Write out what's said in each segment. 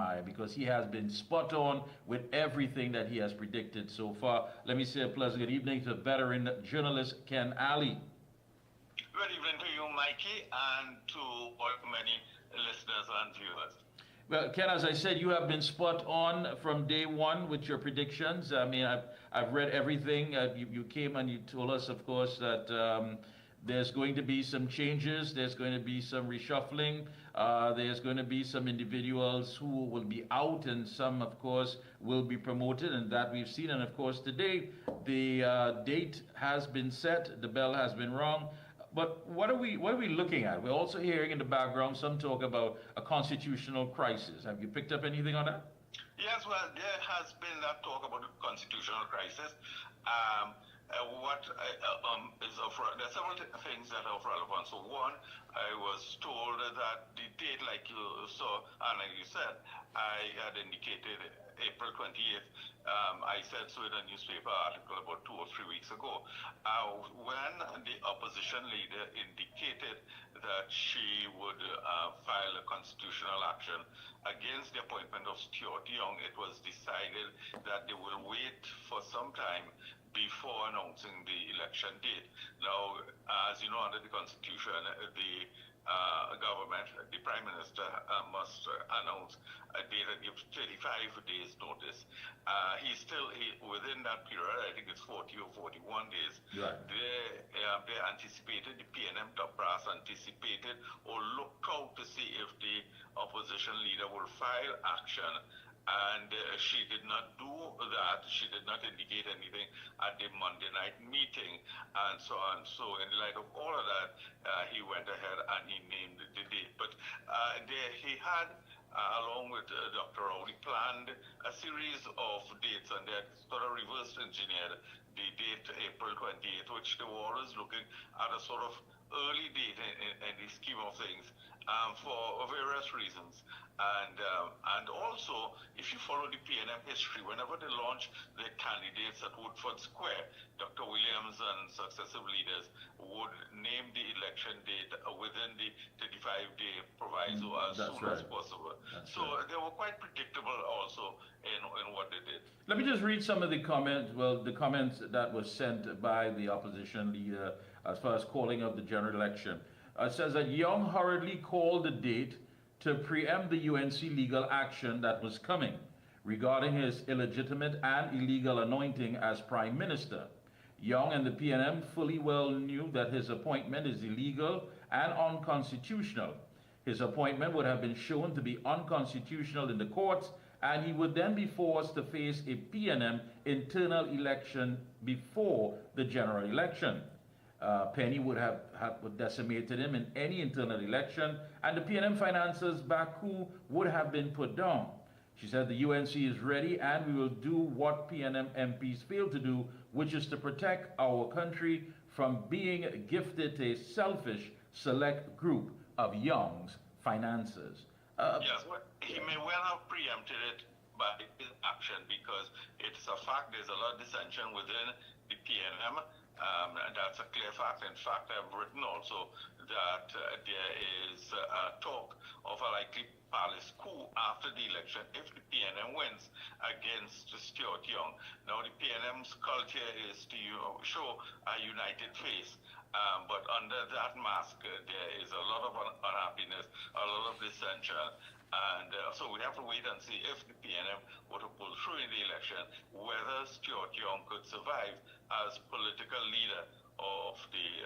admire because he has been spot on with everything that he has predicted so far. Let me say a pleasant good evening to veteran journalist Ken Ali. Good evening to you, Mikey, and to all many listeners and viewers. Well, Ken, as I said, you have been spot on from day one with your predictions. I mean, I've read everything. You came and you told us, of course, that there's going to be some changes. There's going to be some reshuffling. There's going to be some individuals who will be out, and some, of course, will be promoted, and that we've seen. And of course, today the date has been set. The bell has been rung. But what are we looking at? We're also hearing in the background some talk about a constitutional crisis. Have you picked up anything on that? Yes, well, there has been that talk about a constitutional crisis. There are several things that are of relevance. So one, I was told that the date, like you saw and like you said, I had indicated April 28th. I said so in a newspaper article about 2 or 3 weeks ago. When the opposition leader indicated that she would file a constitutional action against the appointment of Stuart Young, it was decided that they will wait for some time before announcing the election date. Now, as you know, under the Constitution, the government, the Prime Minister must announce a date and give 35 days notice. He's still within that period. I think it's 40 or 41 days. Right. They anticipated, the PNM top brass anticipated or looked out to see if the opposition leader will file action. And she did not do that. She did not indicate anything at the Monday night meeting and so on. So in light of all of that, he went ahead and he named the date. But he had, along with Dr. Rowley, planned a series of dates, and they had sort of reverse engineered the date April 28th, which they were always looking at a sort of early date in the scheme of things for various reasons. And also, if you follow the PNM history, whenever they launch their candidates at Woodford Square, Dr. Williams and successive leaders would name the election date within the 35-day proviso as soon as possible. So they were quite predictable also in what they did. Let me just read some of the comments. Well, the comments that were sent by the opposition leader as far as calling of the general election. It says that Young hurriedly called the date to preempt the UNC legal action that was coming regarding his illegitimate and illegal anointing as Prime Minister. Young and the PNM fully well knew that his appointment is illegal and unconstitutional. His appointment would have been shown to be unconstitutional in the courts, and he would then be forced to face a PNM internal election before the general election. Penny would have decimated him in any internal election, and the PNM financiers Baku would have been put down. She said the UNC is ready and we will do what PNM MPs failed to do, which is to protect our country from being gifted to a selfish select group of Young's financiers. Yes, well, he may well have preempted it by his action because it's a fact there's a lot of dissension within the PNM. And that's a clear fact. In fact, I've written also that there is talk of a likely palace coup after the election if the PNM wins against Stuart Young. Now, the PNM's culture is to show a united face. But under that mask, there is a lot of unhappiness, a lot of dissension. And so we have to wait and see if the PNM were to pull through in the election, whether Stuart Young could survive as political leader of the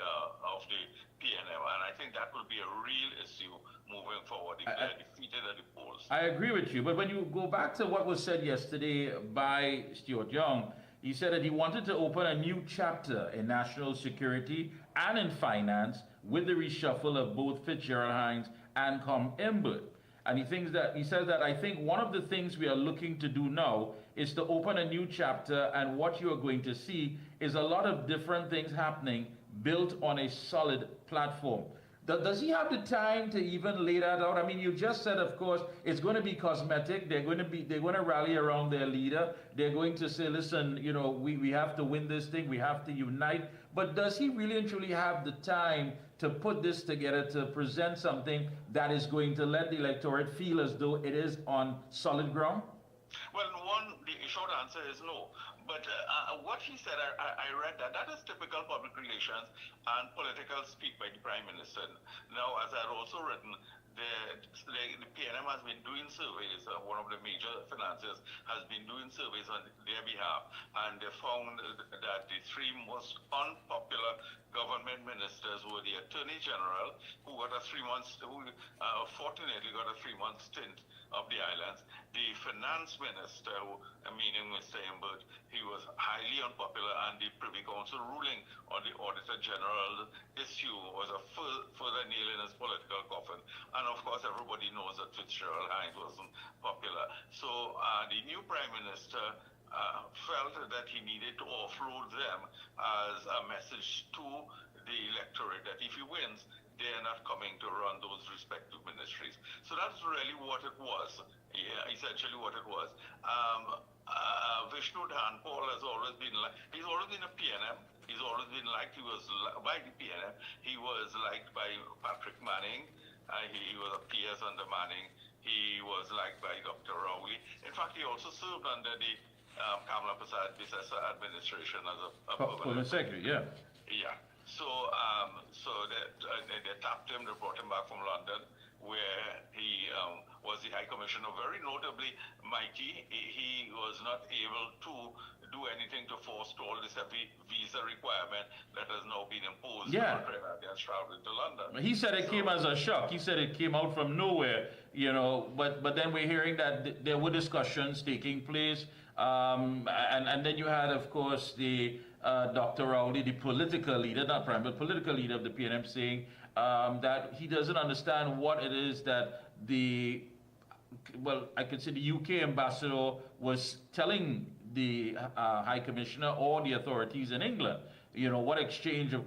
PNM. And I think that will be a real issue moving forward if they're defeated at the polls. I agree with you, but when you go back to what was said yesterday by Stuart Young, he said that he wanted to open a new chapter in national security and in finance with the reshuffle of both Fitzgerald Hines and Com Imbert. And he says that I think one of the things we are looking to do now is to open a new chapter, and what you are going to see is a lot of different things happening built on a solid platform. Does he have the time to even lay that out? I mean, you just said, of course, it's going to be cosmetic. They're going to rally around their leader. They're going to say, listen, we have to win this thing. We have to unite. But does he really and truly have the time to put this together, to present something that is going to let the electorate feel as though it is on solid ground? Well, the short answer is no. But what he said, I read that. That is typical public relations and political speak by the Prime Minister. Now, as I had also written, the PNM has been doing surveys. One of the major financiers has been doing surveys on their behalf, and they found that the three most unpopular government ministers were the Attorney General, who got a 3 months, who fortunately got a 3 month stint of the islands. The Finance Minister, meaning Mr. Imbert, he was highly unpopular, and the Privy Council ruling on the Auditor General issue was a further nail in his political coffin. And of course, everybody knows that Fitzgerald Hines wasn't popular. So the new Prime Minister felt that he needed to offload them as a message to the electorate that if he wins, they're not coming to run those respective ministries. So that's really what it was, essentially what it was. Vishnu Dhanpal has always been he's always been a PNM. He's always been liked. He was by the PNM. He was liked by Patrick Manning. He was a PS under Manning. He was liked by Dr. Rowley. In fact, he also served under the Kamala Prasad Bisesa administration as a permanent secretary. Yeah. Yeah. So, they tapped him, they brought him back from London, where he was the High Commissioner. Very notably, Mickie, he was not able to do anything to forestall this heavy visa requirement that has now been imposed on Trinidadians traveling to London. He said it came as a shock. He said it came out from nowhere, but then we're hearing that there were discussions taking place. And then you had, of course, the Dr. Rowley, the political leader, not prime, but political leader of the PNM, saying that he doesn't understand what it is that I could say the UK ambassador was telling the High Commissioner or the authorities in England. What exchange of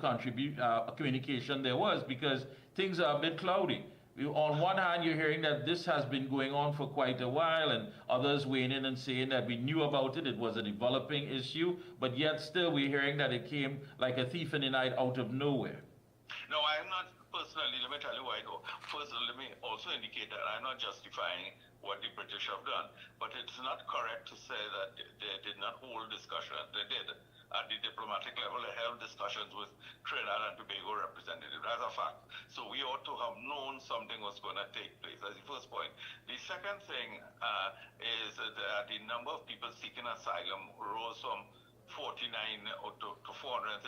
communication there was, because things are a bit cloudy. On one hand, you're hearing that this has been going on for quite a while, and others weighing in and saying that we knew about it, it was a developing issue, but yet still we're hearing that it came like a thief in the night out of nowhere. No, I am not personally, let me tell you why though. First, let me also indicate that I'm not justifying what the British have done, but it's not correct to say that they did not hold discussion. They did. At the diplomatic level, they held discussions with Trinidad and Tobago representatives. That's a fact. So we ought to have known something was going to take place. That's the first point. The second thing is that the number of people seeking asylum rose from 49 to 439,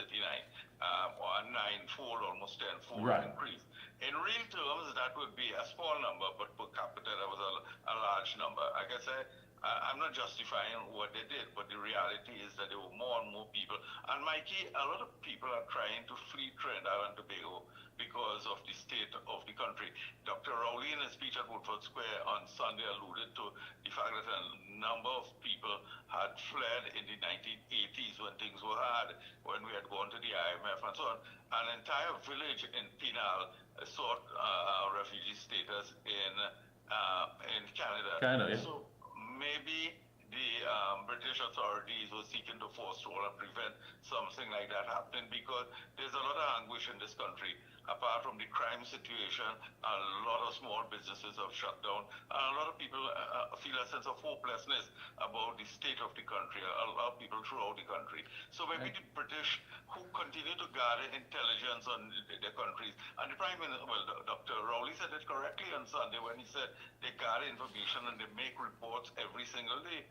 or a ninefold, almost tenfold increase. In real terms, that would be a small number, but per capita, that was a large number. Like I said, I'm not justifying what they did, but the reality is that there were more and more people. And Mickie, a lot of people are trying to flee Trinidad and Tobago because of the state of the country. Dr. Rowley, in his speech at Woodford Square on Sunday, alluded to the fact that a number of people had fled in the 1980s when things were hard, when we had gone to the IMF and so on. An entire village in Pinal sought refugee status in Canada. So maybe the British authorities were seeking to forestall and prevent something like that happening, because there's a lot of anguish in this country. Apart from the crime situation, a lot of small businesses have shut down, and a lot of people feel a sense of hopelessness about the state of the country, a lot of people throughout the country. So maybe the British, who continue to gather intelligence on their countries, and the Prime Minister, Dr. Rowley said it correctly on Sunday when he said they gather information and they make reports every single day.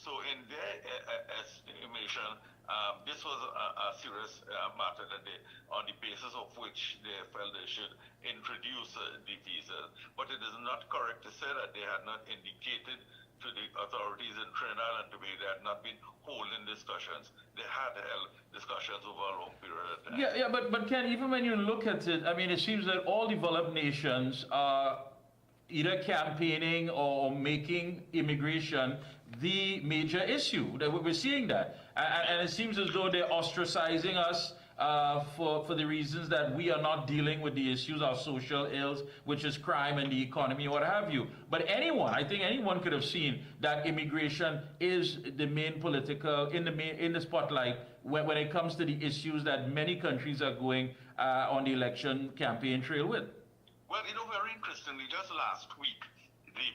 So in their estimation, this was a serious matter that on the basis of which they felt they should introduce the visa. But it is not correct to say that they had not indicated to the authorities in Trinidad and Tobago they had not been holding discussions. They had held discussions over a long period of time. Yeah, but Ken, even when you look at it, I mean, it seems that all developed nations are either campaigning or making immigration the major issue. That we're seeing that, and it seems as though they're ostracizing us for the reasons that we are not dealing with the issues of social ills, which is crime and the economy, what have you. But anyone, I think anyone could have seen that immigration is the main political, in the spotlight when it comes to the issues that many countries are going on the election campaign trail with. Well, very interestingly, just last week, the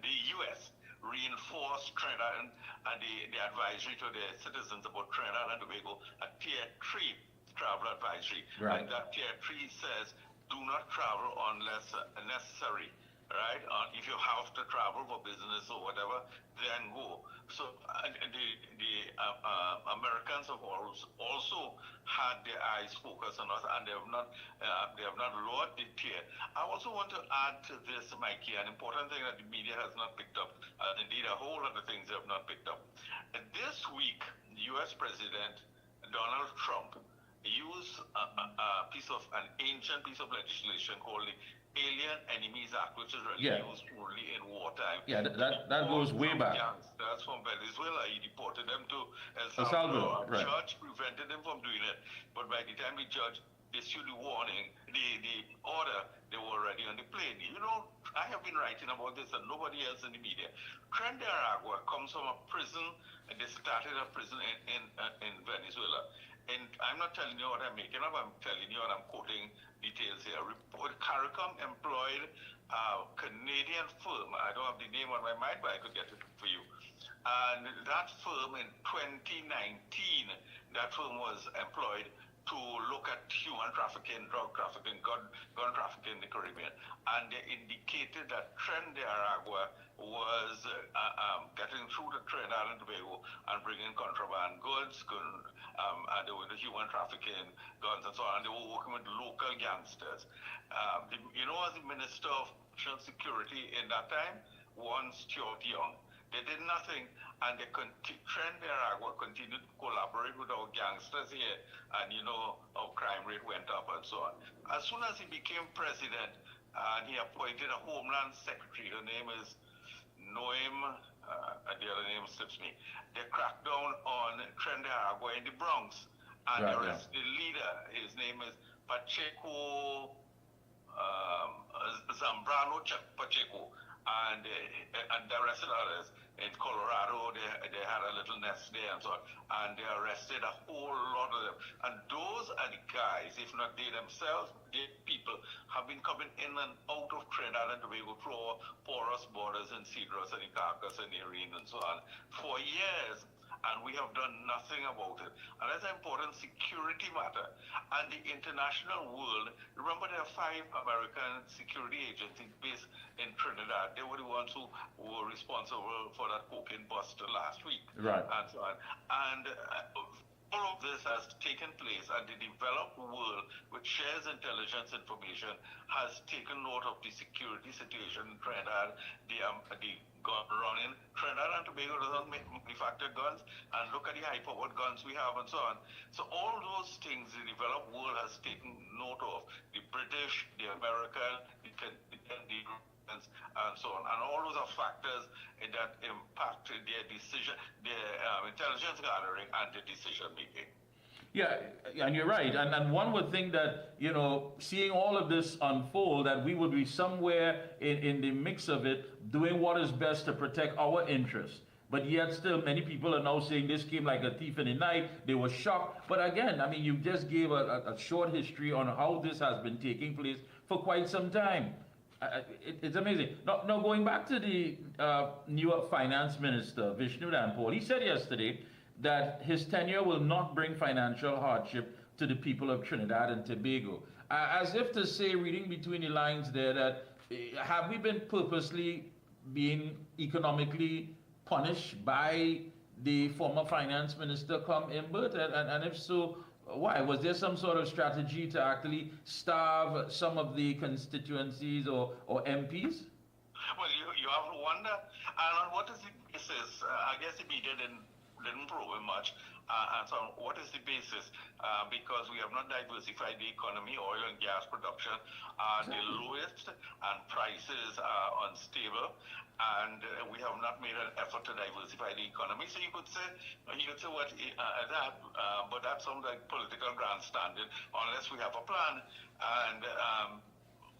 the U.S. reinforced Trinidad and the advisory to the citizens about Trinidad and Tobago, a Tier 3 travel advisory. Right. And that Tier 3 says, do not travel unless necessary, right? If you have to travel for business or whatever, then go. So the Americans have also had their eyes focused on us, and they have not lowered the tier. I also want to add to this, Mikey, an important thing that the media has not picked up, and indeed a whole lot of things they have not picked up. This week, U.S. President Donald Trump used an ancient piece of legislation called the Alien Enemies Act, which is really used only in wartime. Yeah, that goes way back. That's from Venezuela. He deported them to El Salvador. A judge prevented him from doing it, but by the time the judge issued the warning, the order, they were already on the plane. I have been writing about this and nobody else in the media. Tren de Aragua comes from a prison, and they started a prison in Venezuela. And I'm not telling you what I'm making up, I'm telling you, and I'm quoting details here. CARICOM employed a Canadian firm. I don't have the name on my mind, but I could get it for you. And that firm in 2019, that firm was employed to look at human trafficking, drug trafficking, gun trafficking in the Caribbean. And they indicated that Tren de Aragua was getting through to Trinidad and Tobago and bringing contraband goods, and there were the human trafficking, guns and so on, and they were working with local gangsters. As the Minister of National Security in that time, one Stuart Young, they did nothing, and Tren de Aragua continued to collaborate with our gangsters here, and our crime rate went up and so on. As soon as he became president, and he appointed a Homeland Secretary, her name is Noem, the other name slips me. They cracked down on Tren de Aragua in the Bronx, and the leader, his name is Pacheco, Zambrano Pacheco, and the rest of the others. In Colorado, they had a little nest there and so on, and they arrested a whole lot of them. And those are the guys, if not they themselves, the people have been coming in and out of Trinidad and Tobago through our porous borders in Cedros and in Caracas and Irene and so on for years. And we have done nothing about it. And that's an important security matter. And the international world, remember there are 5 American security agencies based in Trinidad. They were the ones who were responsible for that cocaine bust last week. Right. And so on. And all of this has taken place, and the developed world, which shares intelligence information, has taken note of the security situation in Trinidad, the gun running. Trinidad and Tobago doesn't manufacture guns, and look at the high-powered guns we have and so on. So all those things the developed world has taken note of. The British, the American, the and so on. And all those are factors that impact their decision, their intelligence gathering and their decision making. Yeah, and you're right. And one would think that, seeing all of this unfold, that we would be somewhere in the mix of it, doing what is best to protect our interests. But yet still many people are now saying this came like a thief in the night. They were shocked. But again, you just gave a short history on how this has been taking place for quite some time. It's amazing. Now going back to the new finance minister, Vishnu Danpal, he said yesterday that his tenure will not bring financial hardship to the people of Trinidad and Tobago. As if to say, reading between the lines there, that have we been purposely being economically punished by the former finance minister come Imbert? And if so, why? Was there some sort of strategy to actually starve some of the constituencies or MPs? Well, you have to wonder. And on what is the basis? I guess the media didn't probe it much. And so what is the basis? Because we have not diversified the economy. Oil and gas production are the lowest, and prices are unstable. and we have not made an effort to diversify the economy. So you could say what that, but that sounds like political grandstanding unless we have a plan. And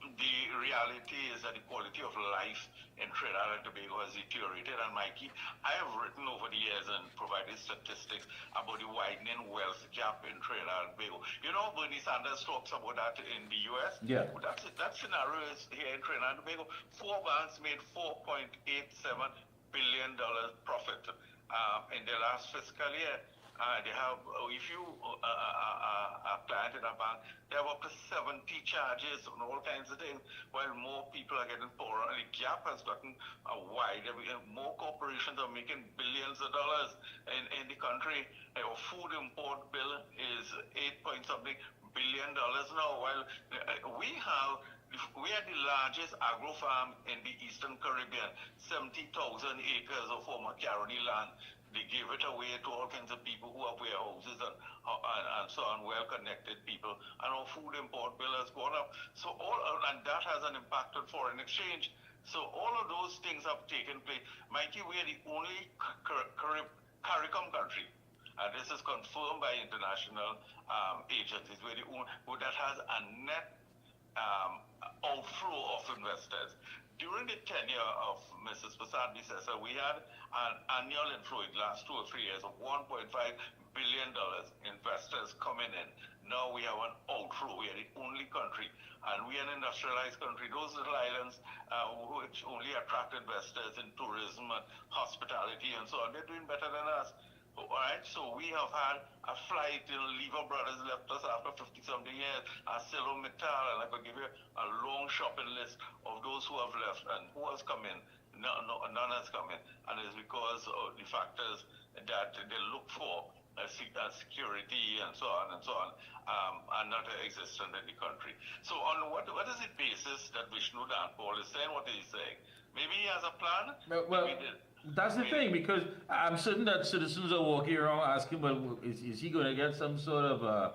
the reality is that the quality of life in Trinidad and Tobago has deteriorated. And Mikey, I have written over the years and provided statistics about the widening wealth gap in Trinidad and Tobago. You know, Bernie Sanders talks about that in the U.S. Yeah. That scenario is here in Trinidad and Tobago. 4 banks made $4.87 billion profit in their last fiscal year. They have, if you are a client in a bank, they have up to 70 charges on all kinds of things, while more people are getting poorer. And the gap has gotten wide. More corporations are making billions of dollars in the country. Our food import bill is $8 point something billion now, while we are the largest agro farm in the Eastern Caribbean, 70,000 acres of former Caroni land. They give it away to all kinds of people who have warehouses and so on, well-connected people. And our food import bill has gone up. So and that has an impact on foreign exchange. So all of those things have taken place. Mikey, we are the only CARICOM country, and this is confirmed by international agencies, we're the only that has a net outflow of investors. During the tenure of Mrs. Prasad Bissessa, we had an annual inflow in the last 2 or 3 years of $1.5 billion investors coming in. Now we have an outflow. We are the only country, and we are an industrialized country. Those little islands which only attract investors in tourism and hospitality and so on, they're doing better than us. All right, so we have had a flight. Lever Brothers left us after 50-something years. ArcelorMittal, and I could give you a long shopping list of those who have left and who has come in. None has come in, and it's because of the factors that they look for, security and so on, are not existent in the country. So on what is the basis that Vishnu Danpal is saying what he's saying? Maybe he has a plan. Well, that's the thing, because I'm certain that citizens are walking around asking, well, is he going to get some sort of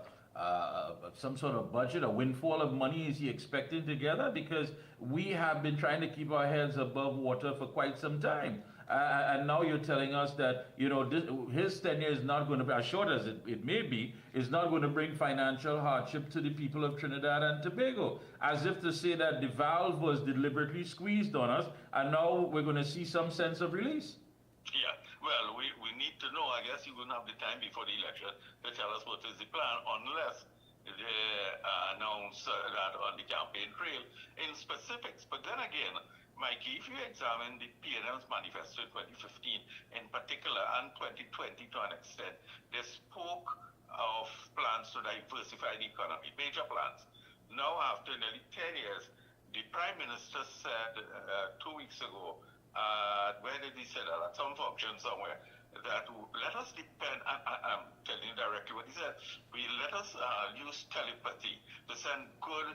budget, a windfall of money is he expecting together? Because we have been trying to keep our heads above water for quite some time. And now you're telling us that, his tenure is not going to be, as short as it may be, is not going to bring financial hardship to the people of Trinidad and Tobago. As if to say that the valve was deliberately squeezed on us, and now we're going to see some sense of release. Yeah, well, we need to know. I guess you wouldn't have the time before the election to tell us what is the plan, unless they announce that on the campaign trail in specifics. But then again, Mikey, if you examine the PNM's manifesto in 2015 in particular, and 2020 to an extent, they spoke of plans to diversify the economy, major plans. Now, after nearly 10 years, the Prime Minister said 2 weeks ago, where did he say that? At some function somewhere, that let us depend, I'm telling you directly what he said, let us use telepathy to send good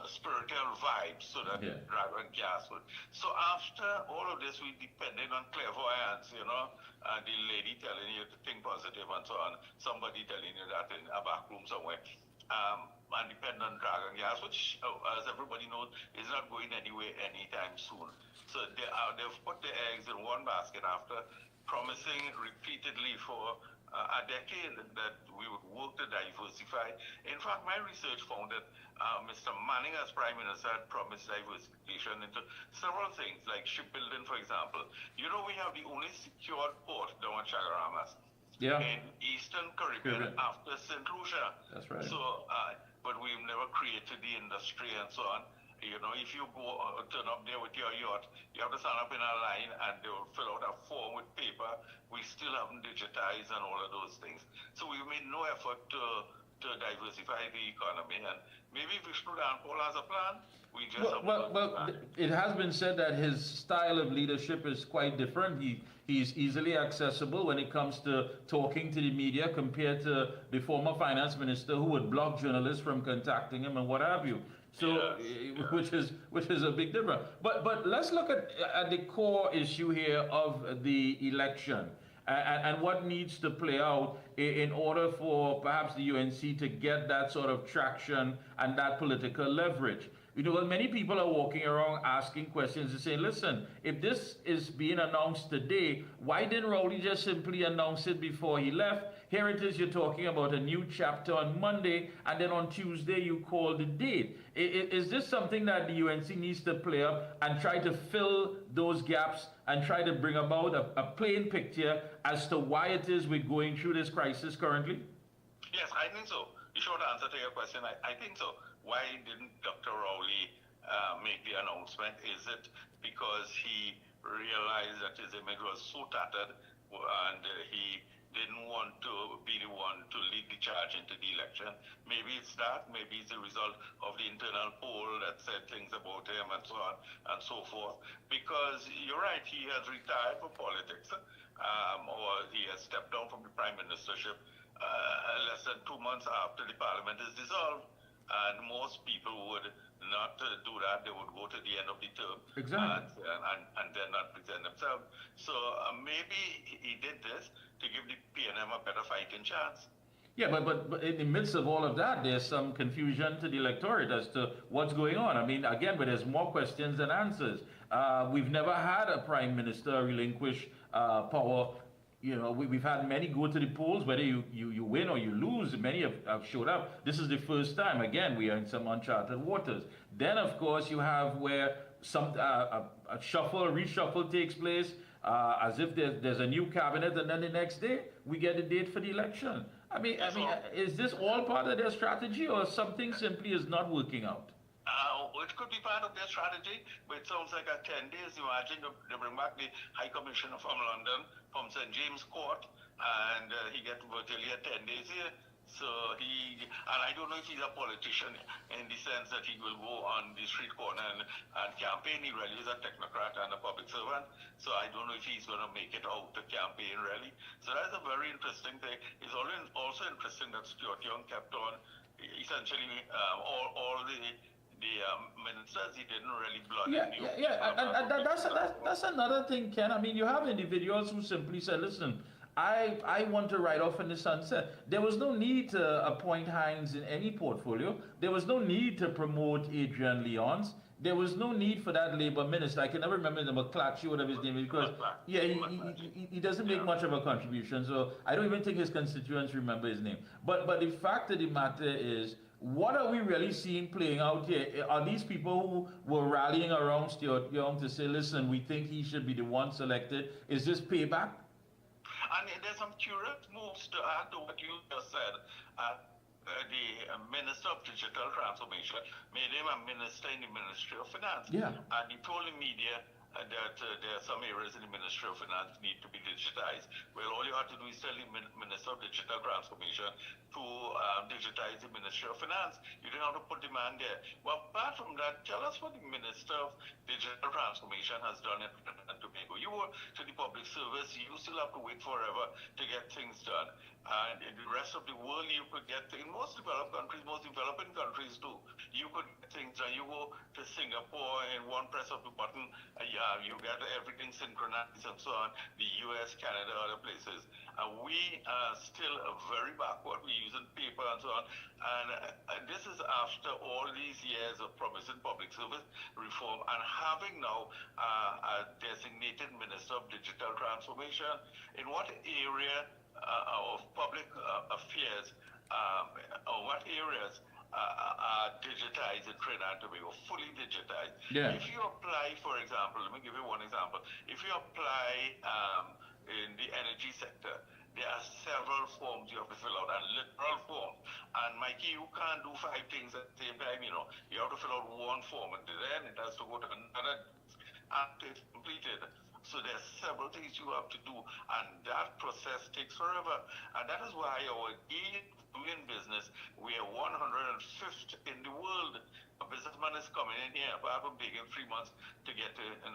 spiritual vibes so that rather than gas would. So after all of this, we depended on clairvoyance, the lady telling you to think positive and so on, somebody telling you that in a back room somewhere. And depend on dragon gas, which, as everybody knows, is not going anywhere anytime soon. So they've put their eggs in one basket after promising repeatedly for a decade that we would work to diversify. In fact, my research found that Mr. Manning, as Prime Minister, had promised diversification into several things, like shipbuilding, for example. We have the only secured port down at Chagaramas in Eastern Caribbean after St. Lucia. That's right. So, but we've never created the industry and so on. If you go turn up there with your yacht, you have to stand up in a line and they will fill out a form with paper. We still haven't digitized and all of those things. So we've made no effort to diversify the economy. And maybe Vishnu Danpal has a plan. We just it has been said that his style of leadership is quite different. He's easily accessible when it comes to talking to the media compared to the former finance minister who would block journalists from contacting him and what have you. So, which is a big difference. But let's look at the core issue here of the election and what needs to play out in order for perhaps the UNC to get that sort of traction and that political leverage. Well, many people are walking around asking questions and saying, listen, if this is being announced today, why didn't Rowley just simply announce it before he left? Here it is, you're talking about a new chapter on Monday, and then on Tuesday you call the date. Is this something that the UNC needs to play up and try to fill those gaps and try to bring about a plain picture as to why it is we're going through this crisis currently? Yes, I think so. The short answer to your question, I think so. Why didn't Dr. Rowley make the announcement? Is it because he realized that his image was so tattered and he didn't want to be the one to lead the charge into the election? Maybe it's that. Maybe it's a result of the internal poll that said things about him and so on and so forth. Because you're right, he has retired from politics, or he has stepped down from the prime ministership less than 2 months after the parliament is dissolved. And most people would not do that. They would go to the end of the term. Exactly. And then not present themselves. So maybe he did this to give the PNM a better fighting chance. Yeah, but in the midst of all of that, there's some confusion to the electorate as to what's going on. I mean, again, but there's more questions than answers. We've never had a prime minister relinquish power. We've had many go to the polls, whether you win or you lose. Many have showed up. This is the first time. Again, we are in some uncharted waters. Then, of course, you have where some a reshuffle takes place, as if there's a new cabinet, and then the next day we get a date for the election. I mean, is this all part of their strategy, or something simply is not working out? It could be part of their strategy, but it sounds like 10 days. Imagine they bring back the High Commissioner from London, from St. James Court, and he gets virtually 10 days here. So and I don't know if he's a politician in the sense that he will go on the street corner and campaign. He really is a technocrat and a public servant. So I don't know if he's going to make it out to campaign really. So that's a very interesting thing. It's also interesting that Stuart Young kept on essentially all the ministers, he didn't really blood. And that's another thing, Ken. I mean, you have individuals who simply said, listen, I want to ride off in the sunset. There was no need to appoint Hines in any portfolio. There was no need to promote Adrian Leons. There was no need for that labor minister. I can never remember the McClatchy, whatever his name is, because he doesn't make much of a contribution. So I don't even think his constituents remember his name. But the fact of the matter is, what are we really seeing playing out here? Are these people who were rallying around Stuart Young to say, listen, we think he should be the one selected? Is this payback? And there's some curious moves to add to what you just said. The Minister of Digital Transformation made him a minister in the Ministry of Finance. Yeah. And he told the media that there are some areas in the Ministry of Finance need to be digitized. Well, all you have to do is tell the Minister of Digital Transformation to digitize the Ministry of Finance. You don't have to put the man there. Well, apart from that, tell us what the Minister of Digital Transformation has done in Trinidad and Tobago. You were to the public service, you still have to wait forever to get things done. And in the rest of the world, you could get things, most developed countries, most developing countries too. You could get things done. You go to Singapore in one press of the button, you get everything synchronized and so on. The US, Canada, other places. We are still very backward. We're using paper and so on. And this is after all these years of promising public service reform and having now a designated Minister of Digital Transformation. In what area of public affairs, or what areas are digitized in Trinidad and Tobago, fully digitized? Yeah. If you apply, for example, let me give you one example. If you apply in the energy sector, there are several forms you have to fill out, and literal forms. And Mikey, you can't do 5 things at the same time, you have to fill out one form, and then it has to go to another after it's completed. So there's several things you have to do, and that process takes forever. And that is why our ease of doing business, we are 105th in the world. A businessman is coming in here, apart from taking 3 months to get an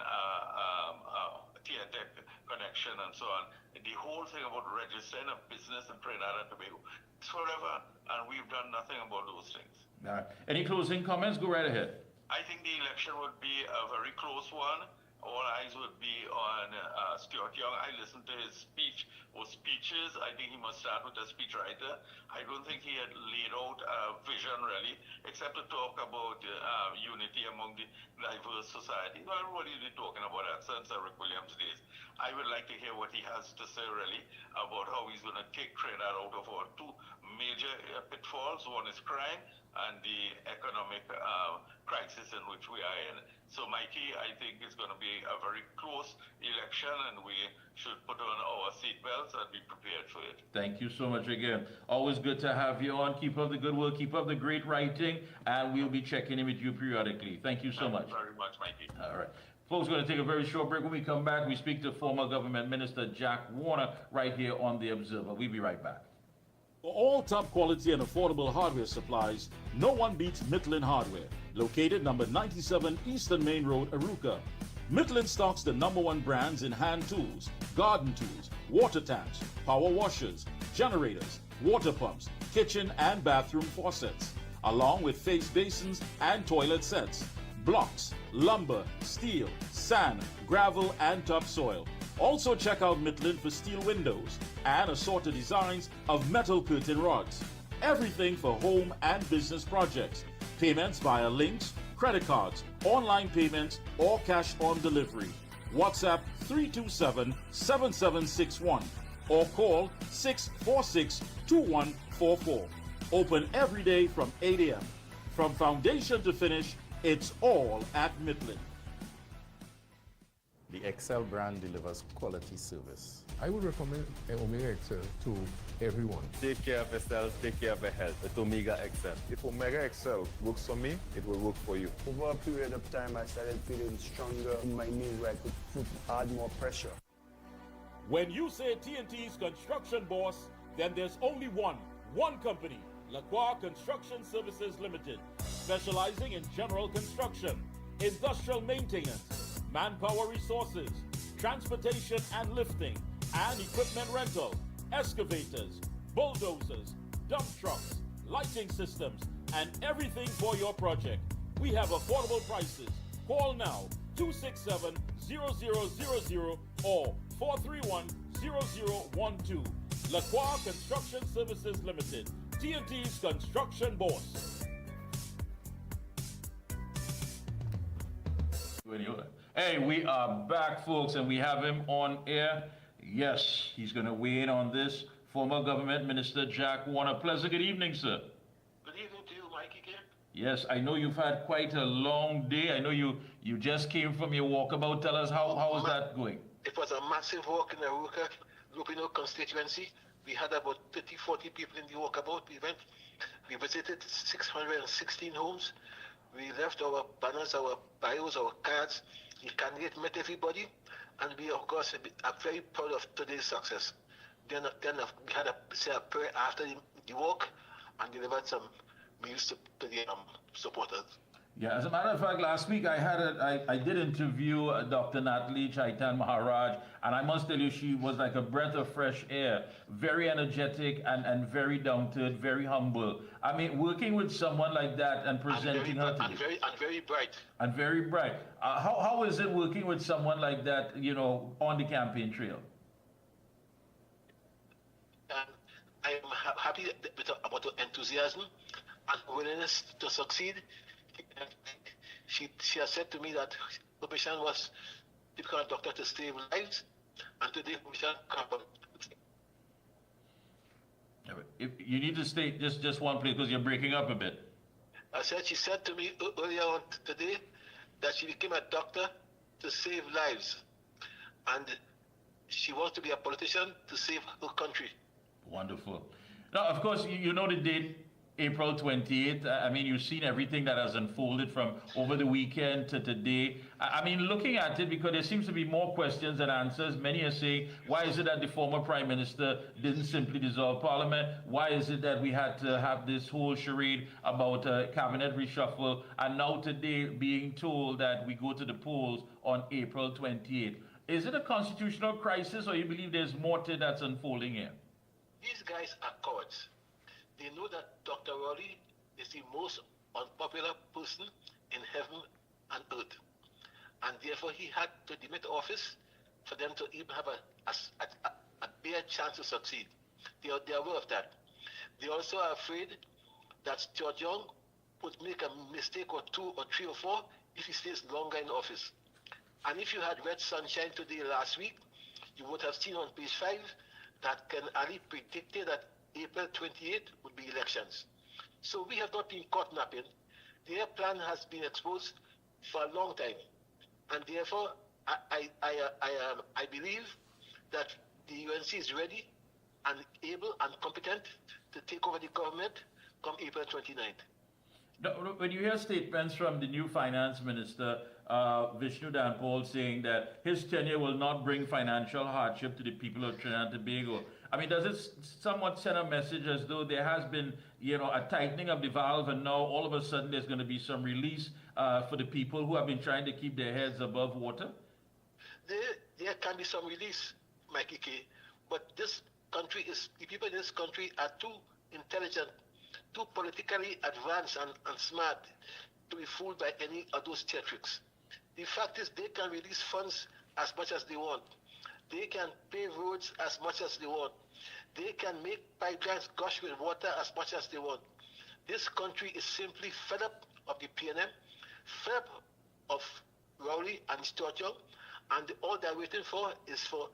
TNTech connection and so on. The whole thing about registering a business in Trinidad and Tobago, it's forever, and we've done nothing about those things. All right. Any closing comments? Go right ahead. I think the election would be a very close one. All eyes would be on Stuart Robert Young, I listened to his speech or speeches. I think he must start with a speechwriter. I don't think he had laid out a vision really, except to talk about unity among the diverse society. Well, everybody's been talking about that since Rick Williams' days. I would like to hear what he has to say really about how he's going to take Trinidad out of our two major pitfalls. One is crime and the economic crisis in which we are in. So, Mikey, I think it's going to be a very close election, and we should put on our seatbelts and be prepared for it. Thank you so much again. Always good to have you on. Keep up the good work. Keep up the great writing, and we'll be checking in with you periodically. Thank you so much. Thank you very much, Mikey. All right. Folks, we're going to take a very short break. When we come back, we speak to former Government Minister Jack Warner right here on The Observer. We'll be right back. For all top quality and affordable hardware supplies, no one beats Midland Hardware, located number 97 Eastern Main Road, Arouca. Midland stocks the #1 brands in hand tools, garden tools, water taps, power washers, generators, water pumps, kitchen and bathroom faucets, along with face basins and toilet sets, blocks, lumber, steel, sand, gravel and topsoil. Also check out Midland for steel windows and assorted designs of metal curtain rods. Everything for home and business projects. Payments via links, credit cards, online payments, or cash on delivery. WhatsApp 327-7761 or call 646-2144. Open every day from 8 a.m. From foundation to finish, it's all at Midland. The Excel brand delivers quality service. I would recommend Omega Excel to everyone. Take care of yourself, take care of your health with Omega Excel. If Omega Excel works for me, it will work for you. Over a period of time, I started feeling stronger in my knees where I could add more pressure. When you say TNT's construction boss, then there's only one company, Lacroix Construction Services Limited, specializing in general construction, industrial maintenance, manpower resources, transportation and lifting, and equipment rental, excavators, bulldozers, dump trucks, lighting systems, and everything for your project. We have affordable prices. Call now 267-0000 or 431-0012. Lacroix Construction Services Limited, TNT's construction boss. Hey, we are back, folks, and we have him on air. Yes, he's going to weigh in on this. Former Government Minister Jack Warner. Pleasant good evening, sir. Good evening to you, Mikey. Yes, I know you've had quite a long day. I know you just came from your walkabout. Tell us how is that going? It was a massive walk in the Arouca Lupino constituency. We had about 30, 40 people in the walkabout. We visited 616 homes. We left our banners, our bios, our cards. The candidate met everybody, and we, of course, are very proud of today's success. Then we had a prayer after the walk and delivered some meals to the supporters. Yeah, as a matter of fact, last week I did interview Dr. Natalie Chaitan Maharaj, and I must tell you, she was like a breath of fresh air, very energetic and very down to earth, very humble. I mean, working with someone like that and presenting her to you. And very bright. And very bright. How is it working with someone like that, you know, on the campaign trail? I am happy about her enthusiasm and willingness to succeed. She has said to me that her mission was to become a doctor to save lives, and today her mission come. If you need to stay just one place because you're breaking up a bit. She said to me earlier on today that she became a doctor to save lives, and she wants to be a politician to save her country. Wonderful. Now, of course, you know the date, April 28th. I mean, you've seen everything that has unfolded from over the weekend to today. I mean, looking at it, because there seems to be more questions than answers. Many are saying, why is it that the former Prime Minister didn't simply dissolve Parliament? Why is it that we had to have this whole charade about cabinet reshuffle? And now today being told that we go to the polls on April 28th. Is it a constitutional crisis, or you believe there's more to that's unfolding here? These guys are cowards. They know that Dr. Rowley is the most unpopular person in heaven and earth. And therefore he had to demit office for them to even have a bare chance to succeed. They are aware of that. They also are afraid that Stuart Young would make a mistake or two or three or four if he stays longer in office. And if you had read Sunshine today last week, you would have seen on page 5 that Ken Ali predicted that April 28 would be elections. So we have not been caught napping. Their plan has been exposed for a long time. And therefore, I believe that the UNC is ready and able and competent to take over the government come April 29th. Now, when you hear statements from the new finance minister, Vishnu Danpal, saying that his tenure will not bring financial hardship to the people of Trinidad and Tobago, I mean, does it somewhat send a message as though there has been, a tightening of the valve, and now all of a sudden there's going to be some release for the people who have been trying to keep their heads above water? There can be some release, Mickie K, but the people in this country are too intelligent, too politically advanced and smart to be fooled by any of those theatrics. The fact is they can release funds as much as they want. They can pave roads as much as they want. They can make pipelines gush with water as much as they want. This country is simply fed up of the PNM, fed up of Rowley and Stuart Young, and all they're waiting for is for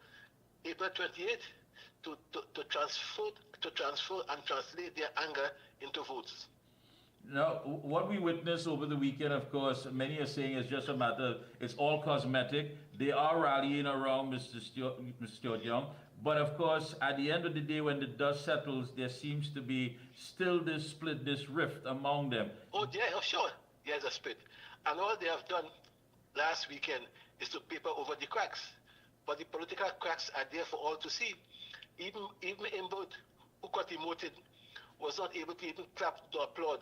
April 28th to transfer and translate their anger into votes. Now, what we witnessed over the weekend, of course, many are saying it's just a matter, it's all cosmetic. They are rallying around Mr. Stuart Young. But of course, at the end of the day, when the dust settles, there seems to be still this split, this rift among them. Oh, yeah, sure. There's a split. And all they have done last weekend is to paper over the cracks. But the political cracks are there for all to see. Even Imbod, who got demoted, was not able to even clap to applaud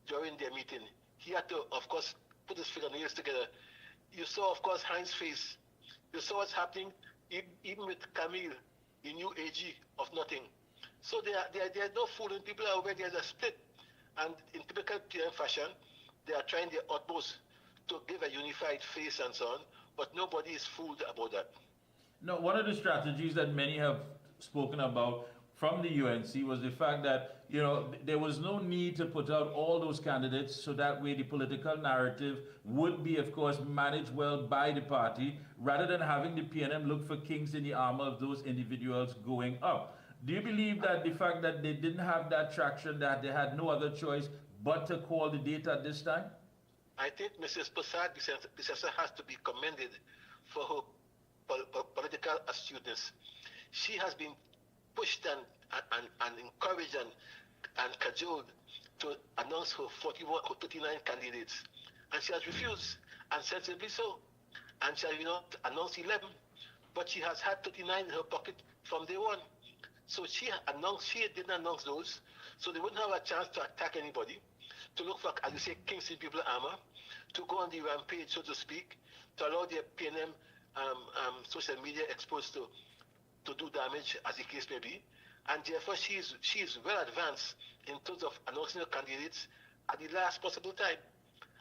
during their meeting. He had to, of course, put his fingernails together. You saw, of course, Heinz face. You saw what's happening even with Camille, the new AG of nothing. So there's no fooling. People are aware there's a split. And in typical PM fashion, they are trying their utmost to give a unified face and so on, but nobody is fooled about that. Now, one of the strategies that many have spoken about from the UNC was the fact that, there was no need to put out all those candidates, so that way the political narrative would be, of course, managed well by the party, rather than having the PNM look for kinks in the armor of those individuals going up. Do you believe that the fact that they didn't have that traction, that they had no other choice but to call the date at this time? I think Mrs. Prasad has to be commended for her political astuteness. She has been pushed and encouraged and cajoled to announce her 39 candidates. And she has refused, and sensibly so. And she has not announced 11, but she has had 39 in her pocket from day one. So she didn't announce those, so they wouldn't have a chance to attack anybody, to look for, as you say, kinks in people's armor, to go on the rampage, so to speak, to allow their PNM social media exposed to do damage, as the case may be. And therefore, she is well advanced in terms of announcing her candidates at the last possible time.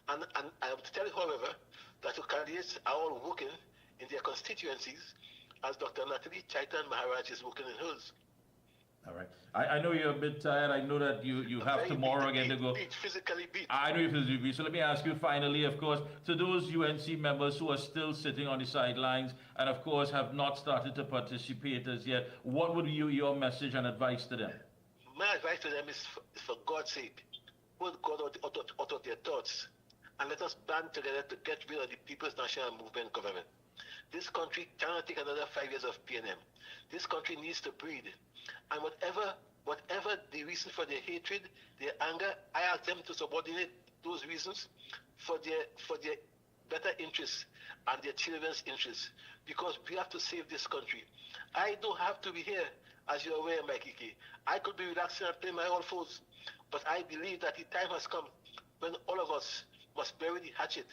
And I have to tell you, however, that her candidates are all working in their constituencies, as Dr. Natalie Chaitan Maharaj is working in hers. All right. I know you're a bit tired. I know that you have tomorrow again to go. Physically beat. I know you're physically beat. So let me ask you finally, of course, to those UNC members who are still sitting on the sidelines and, of course, have not started to participate as yet, what would be your message and advice to them? My advice to them is for God's sake, put God out of their thoughts and let us band together to get rid of the People's National Movement government. This country cannot take another 5 years of PNM. This country needs to breathe. And whatever the reason for their hatred, their anger, I ask them to subordinate those reasons for their better interests and their children's interests. Because we have to save this country. I don't have to be here, as you're aware, Mickie. I could be relaxing and playing my old foes. But I believe that the time has come when all of us must bury the hatchet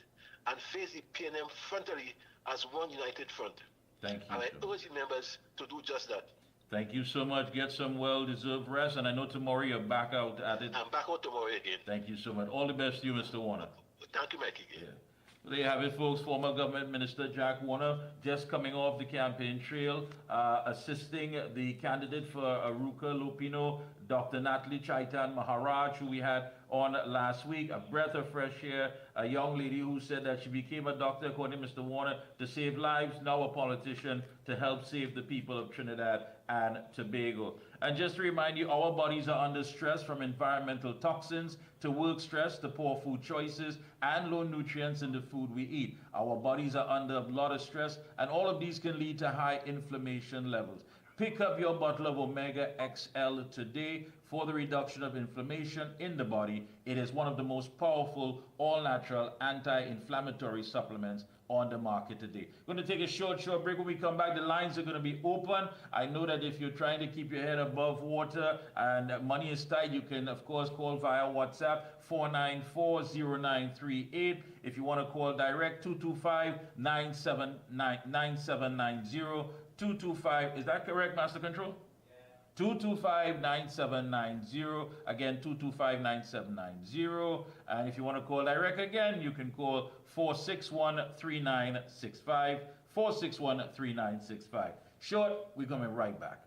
and face the PNM frontally as one united front. Thank you. And I urge the members to do just that. Thank you so much. Get some well-deserved rest. And I know tomorrow you're back out at it. I'm back out tomorrow again. Thank you so much. All the best to you, Mr. Warner. Thank you, Mickie. Yeah. There you have it, folks. Former Government Minister Jack Warner just coming off the campaign trail, assisting the candidate for Aruka Lupino, Dr. Natalie Chaitan Maharaj, who we had on last week. A breath of fresh air, a young lady who said that she became a doctor, according to Mr. Warner, to save lives, now a politician to help save the people of Trinidad and Tobago. And just to remind you, our bodies are under stress from environmental toxins to work stress to poor food choices and low nutrients in the food we eat. Our bodies are under a lot of stress, and all of these can lead to high inflammation levels. Pick up your bottle of Omega XL today for the reduction of inflammation in the body. It is one of the most powerful all-natural anti-inflammatory supplements on the market today. We're going to take a short break. When we come back, the lines are going to be open. I know that if you're trying to keep your head above water and money is tight, you can, of course, call via WhatsApp 494-0938. If you want to call direct, 225-9790. 225, is that correct, Master Control? 225-9790. Again, 225-9790. And if you want to call direct again, you can call 461-3965. 461-3965. Short, we're coming right back.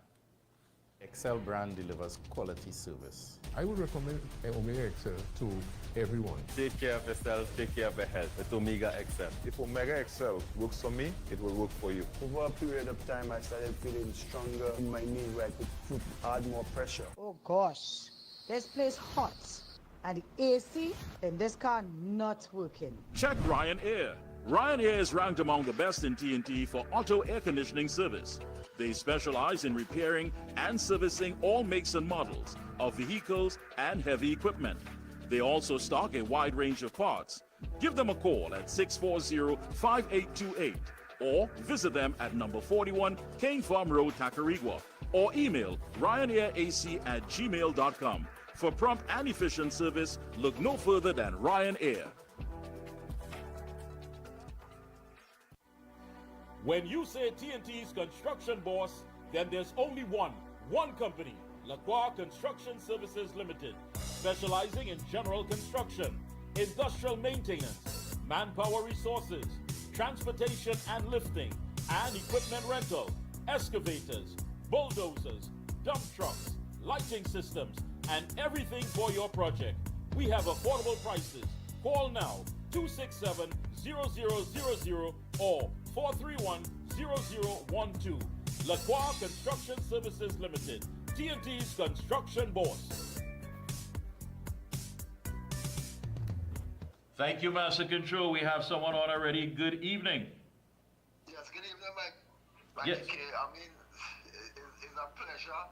Excel brand delivers quality service. I would recommend Omega XL to everyone. Take care of yourself, take care of your health with Omega XL. If Omega XL works for me, it will work for you. Over a period of time, I started feeling stronger in my knees where I could add more pressure. Oh gosh, this place hot. And the AC in this car not working. Check Ryan Air. Ryan Air is ranked among the best in TNT for auto air conditioning service. They specialize in repairing and servicing all makes and models of vehicles and heavy equipment. They also stock a wide range of parts. Give them a call at 640-5828 or visit them at number 41 Cane Farm Road, Tacarigua, or email ryanairac@gmail.com. For prompt and efficient service, look no further than Ryan Air. When you say TNT's construction boss, then there's only one company, Lacroix Construction Services Limited, specializing in general construction, industrial maintenance, manpower resources, transportation and lifting, and equipment rental, excavators, bulldozers, dump trucks, lighting systems, and everything for your project. We have affordable prices. Call now, 267-0000 or 431-0012. Lacroix Construction Services Limited, TNT's construction boss. Thank you, Master Control. We have someone on already. Good evening. Yes, good evening, Mike. Yes. I mean, it's a pleasure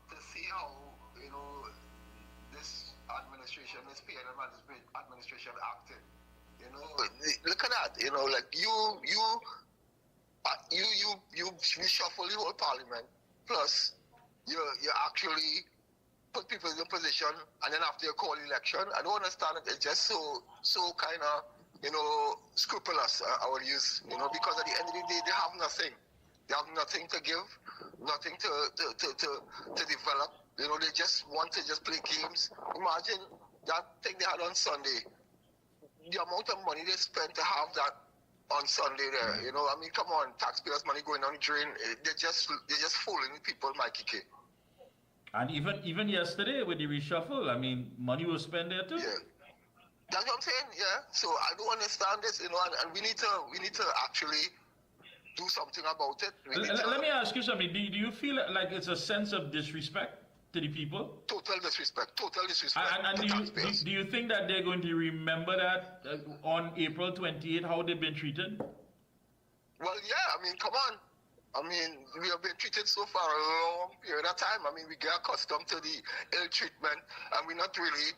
to see how, this administration, this PNM administration acted. Look at that. Like you reshuffle the whole parliament. Plus, you actually put people in a position, and then after you call election, I don't understand it. It's just so kind of, scrupulous. I would use, because at the end of the day, they have nothing. They have nothing to give, nothing to develop. They just want to just play games. Imagine that thing they had on Sunday. The amount of money they spent to have that on Sunday there, I mean, come on, taxpayers' money going down the drain. They're just fooling people, Mickie. And even yesterday with the reshuffle, I mean, money was spent there too. Yeah, that's what I'm saying. Yeah, so I don't understand this, and we need to actually do something about it. Let me ask you something. Do you feel like it's a sense of disrespect to the people? Total disrespect. And do you think that they're going to remember that on April 28th, how they've been treated? Well, yeah, I mean, come on. I mean, we have been treated so far a long period of time. I mean, we get accustomed to the ill treatment, and we're not really